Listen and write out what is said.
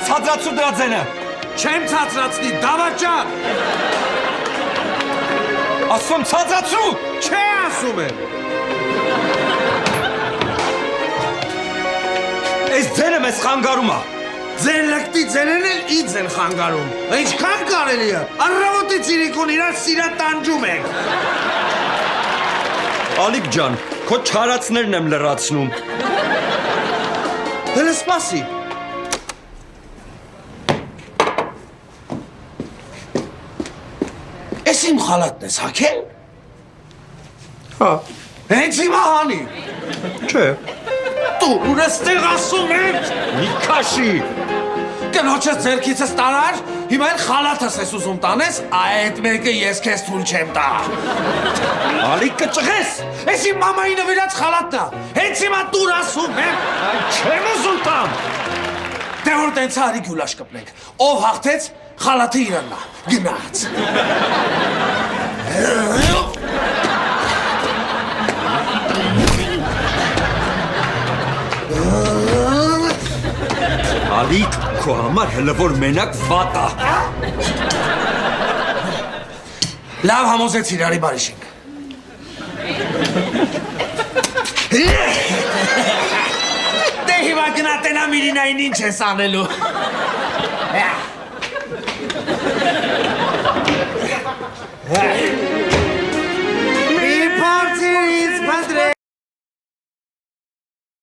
ցածրացու դրա ձենը։ Չեմ ցածրացնի, դավաճան։ Ասում ցածրացու։ Չէ ասում եմ։ Այս ձենը մեզ խանգարում է։ Ձեր լկտի ձերեն էլ ինձ են խանգարում։ Ինչքան կարելի է։ Առավոտի ցիրիկուն իրար սիրա տանջում եք։ Ալիկ ջան, քո չարացներն եմ լրացնում։ Հələ սպասի։ Էս իմ խալատն ես հագել։ Հա, Հենց հիմա հանի։ չէ։ Դու ուր ես տեղ ասում եմ։ Մի քաշի։ Կնոջս ձերքիցս տարար, հիմա էլ խալաթս ես ուզում տանես, այդ մեկը ես քեզ թույլ չեմ տա։ Ալիկ կճղես։ Էս իմ մամայի նվիրած խալատն է։ Հենց հիմա դուր ասում եմ։ Չեմ ուզում տամ։ Դե որ տենց արի գյուլաշ կպնենք։ Ով հաղթեց, խալաթը իրանն է։ Գնաց։ Ալիկ, քո համար հələ որ մենակ վատ է։ Լավ համոզեց իրարի բարիշենք։ Դե հիմա գնա տենա Միրինային ինչ ես անելու։